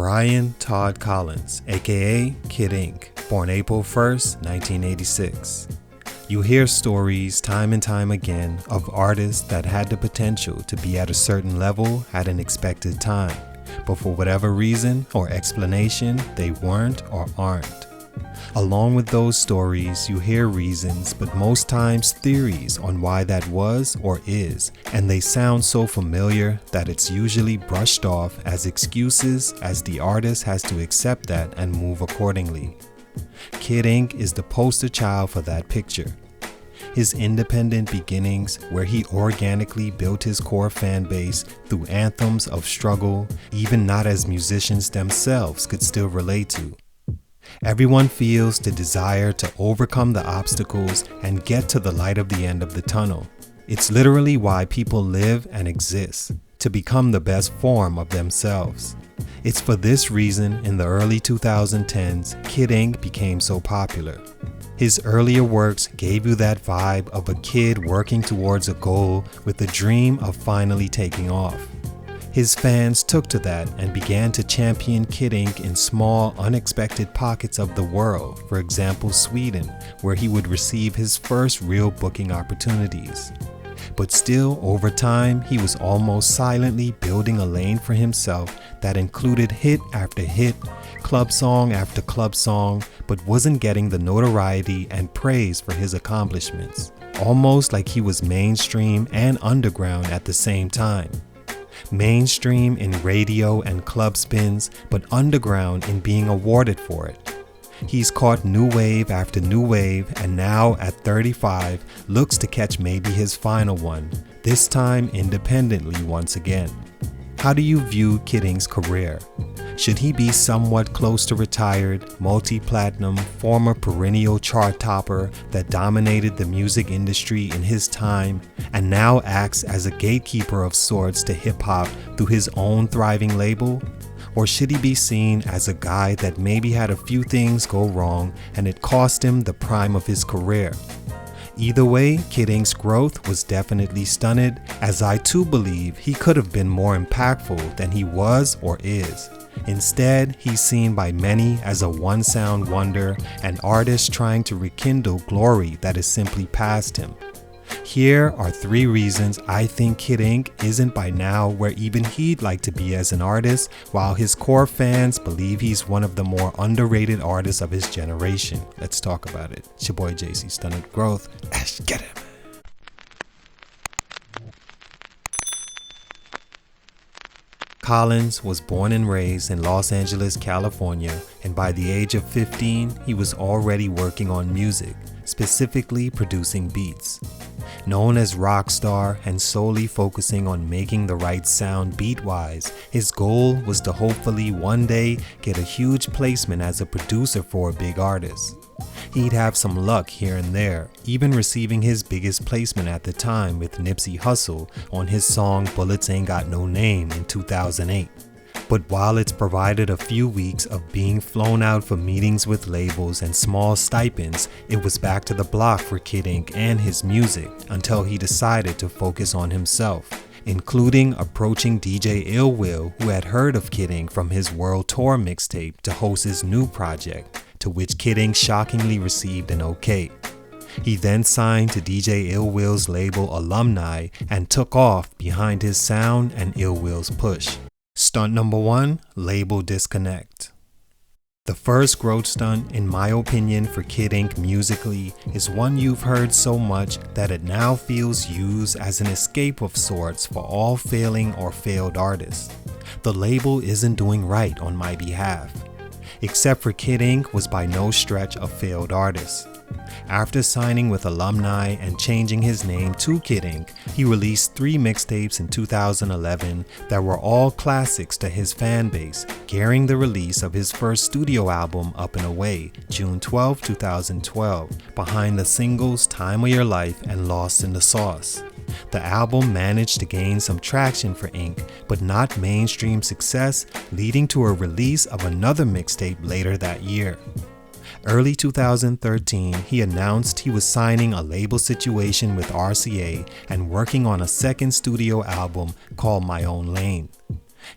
Brian Todd Collins, aka Kid Ink, born April 1st, 1986. You hear stories time and time again of artists that had the potential to be at a certain level at an expected time, but for whatever reason or explanation, they weren't or aren't. Along with those stories, you hear reasons, but most times theories on why that was or is, and they sound so familiar that it's usually brushed off as excuses as the artist has to accept that and move accordingly. Kid Ink is the poster child for that picture. His independent beginnings, where he organically built his core fan base through anthems of struggle, even not as musicians themselves could still relate to. Everyone feels the desire to overcome the obstacles and get to the light of the end of the tunnel. It's literally why people live and exist, to become the best form of themselves. It's for this reason in the early 2010s, Kid Ink became so popular. His earlier works gave you that vibe of a kid working towards a goal with the dream of finally taking off. His fans took to that and began to champion Kid Ink in small, unexpected pockets of the world, for example Sweden, where he would receive his first real booking opportunities. But still, over time, he was almost silently building a lane for himself that included hit after hit, club song after club song, but wasn't getting the notoriety and praise for his accomplishments. Almost like he was mainstream and underground at the same time. Mainstream in radio and club spins, but underground in being awarded for it. He's caught new wave after new wave, and now at 35 looks to catch maybe his final one, this time independently once again. How do you view Kid Ink's career? Should he be somewhat close to retired, multi-platinum, former perennial chart topper that dominated the music industry in his time and now acts as a gatekeeper of sorts to hip-hop through his own thriving label? Or should he be seen as a guy that maybe had a few things go wrong and it cost him the prime of his career? Either way, Kid Ink's growth was definitely stunted, as I too believe he could have been more impactful than he was or is. Instead, he's seen by many as a one-sound wonder, an artist trying to rekindle glory that is simply past him. Here are 3 reasons I think Kid Ink isn't by now where even he'd like to be as an artist, while his core fans believe he's one of the more underrated artists of his generation. Let's talk about it. It's your boy JC, Stunted Growth. Let's get him. Collins was born and raised in Los Angeles, California, and by the age of 15, he was already working on music, specifically producing beats. Known as rock star and solely focusing on making the right sound beat-wise, his goal was to hopefully one day get a huge placement as a producer for a big artist. He'd have some luck here and there, even receiving his biggest placement at the time with Nipsey Hussle on his song Bullets Ain't Got No Name in 2008. But while it's provided a few weeks of being flown out for meetings with labels and small stipends, it was back to the block for Kid Ink and his music until he decided to focus on himself, including approaching DJ Ill Will, who had heard of Kid Ink from his World Tour mixtape, to host his new project, to which Kid Ink shockingly received an okay. He then signed to DJ Ill Will's label Alumni and took off behind his sound and Ill Will's push. Stunt number 1, label disconnect. The first growth stunt, in my opinion, for Kid Ink musically is one you've heard so much that it now feels used as an escape of sorts for all failing or failed artists. The label isn't doing right on my behalf. Except for Kid Ink was by no stretch a failed artist. After signing with Alumni and changing his name to Kid Ink, he released 3 mixtapes in 2011 that were all classics to his fan base, gearing the release of his first studio album Up and Away, June 12, 2012, behind the singles Time of Your Life and Lost in the Sauce. The album managed to gain some traction for Ink, but not mainstream success, leading to a release of another mixtape later that year. Early 2013, he announced he was signing a label situation with RCA and working on a second studio album called My Own Lane.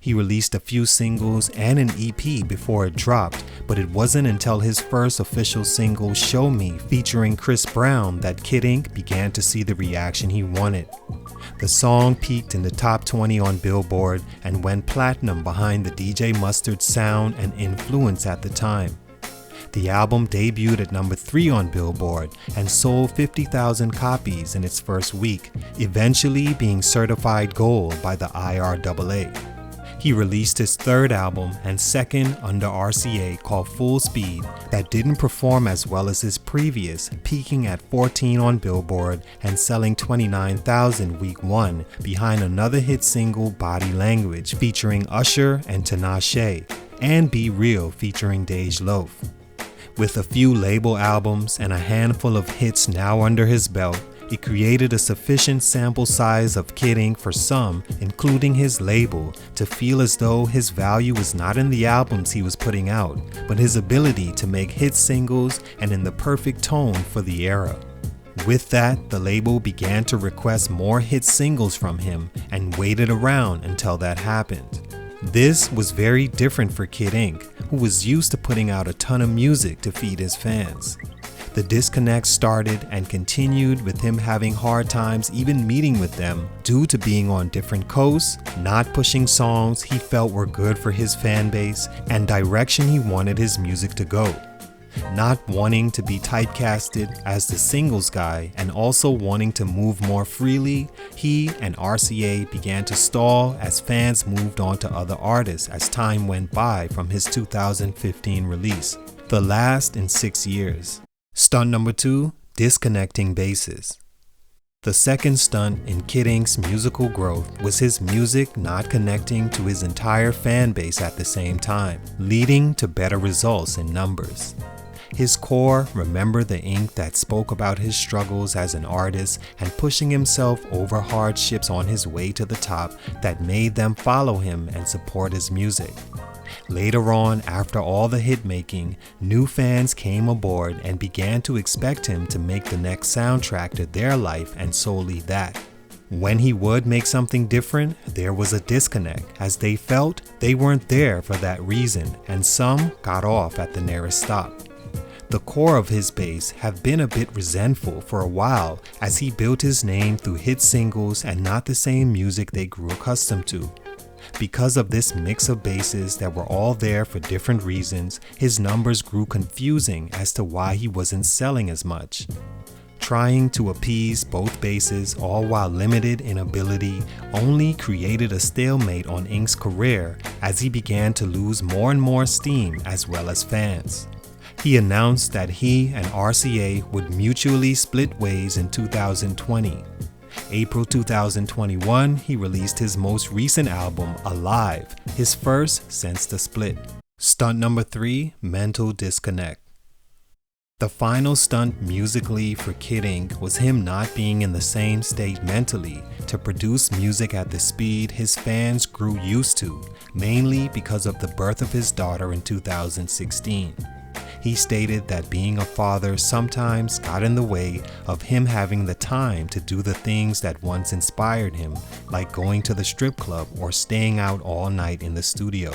He released a few singles and an EP before it dropped, but it wasn't until his first official single, Show Me, featuring Chris Brown, that Kid Ink began to see the reaction he wanted. The song peaked in the top 20 on Billboard and went platinum behind the DJ Mustard's sound and influence at the time. The album debuted at number 3 on Billboard and sold 50,000 copies in its first week, eventually being certified gold by the IRAA. He released his third album and second under RCA called Full Speed that didn't perform as well as his previous, peaking at 14 on Billboard and selling 29,000 week 1 behind another hit single, Body Language, featuring Usher and Tinashe, and Be Real featuring Dej Loaf. With a few label albums and a handful of hits now under his belt, it created a sufficient sample size of Kid Ink for some, including his label, to feel as though his value was not in the albums he was putting out, but his ability to make hit singles and in the perfect tone for the era. With that, the label began to request more hit singles from him and waited around until that happened. This was very different for Kid Ink, who was used to putting out a ton of music to feed his fans. The disconnect started and continued with him having hard times even meeting with them due to being on different coasts, not pushing songs he felt were good for his fan base, and direction he wanted his music to go. Not wanting to be typecasted as the singles guy and also wanting to move more freely, he and RCA began to stall as fans moved on to other artists as time went by from his 2015 release, the last in 6 years. Stunt number 2, disconnecting bases. The second stunt in Kid Ink's musical growth was his music not connecting to his entire fan base at the same time, leading to better results in numbers. His core, Remember the Ink, that spoke about his struggles as an artist and pushing himself over hardships on his way to the top, that made them follow him and support his music. Later on, after all the hit making, new fans came aboard and began to expect him to make the next soundtrack to their life and solely that. When he would make something different, there was a disconnect, as they felt they weren't there for that reason, and some got off at the nearest stop. The core of his base have been a bit resentful for a while as he built his name through hit singles and not the same music they grew accustomed to. Because of this mix of bases that were all there for different reasons, his numbers grew confusing as to why he wasn't selling as much. Trying to appease both bases, all while limited in ability, only created a stalemate on Ink's career as he began to lose more and more steam as well as fans. He announced that he and RCA would mutually split ways in 2020. April 2021, he released his most recent album, Alive, his first since the split. Stunt number 3, mental disconnect. The final stunt musically for Kid Ink was him not being in the same state mentally to produce music at the speed his fans grew used to, mainly because of the birth of his daughter in 2016. He stated that being a father sometimes got in the way of him having the time to do the things that once inspired him, like going to the strip club or staying out all night in the studio.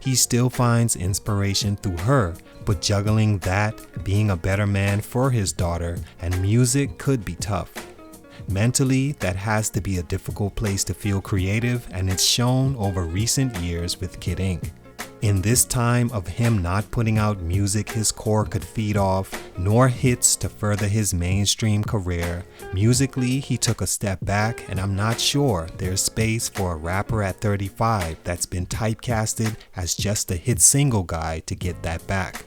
He still finds inspiration through her, but juggling that, being a better man for his daughter, and music could be tough. Mentally, that has to be a difficult place to feel creative, and it's shown over recent years with Kid Ink. In this time of him not putting out music his core could feed off, nor hits to further his mainstream career, musically he took a step back, and I'm not sure there's space for a rapper at 35 that's been typecasted as just a hit single guy to get that back.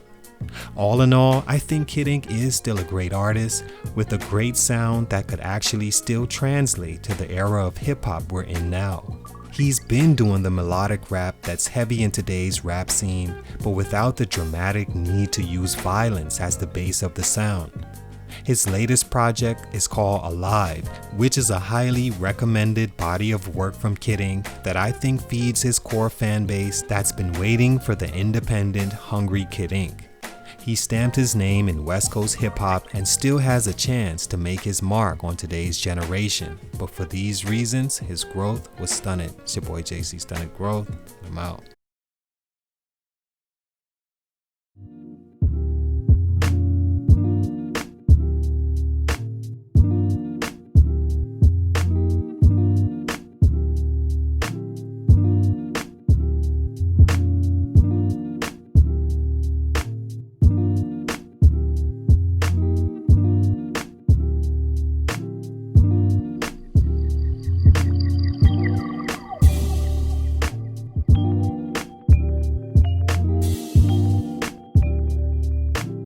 All in all, I think Kid Ink is still a great artist with a great sound that could actually still translate to the era of hip-hop we're in now. He's been doing the melodic rap that's heavy in today's rap scene, but without the dramatic need to use violence as the base of the sound. His latest project is called Alive, which is a highly recommended body of work from Kid Ink that I think feeds his core fan base that's been waiting for the independent, hungry Kid Ink. He stamped his name in West Coast hip hop and still has a chance to make his mark on today's generation. But for these reasons, his growth was stunted. It's your boy JC Stunted Growth. I'm out.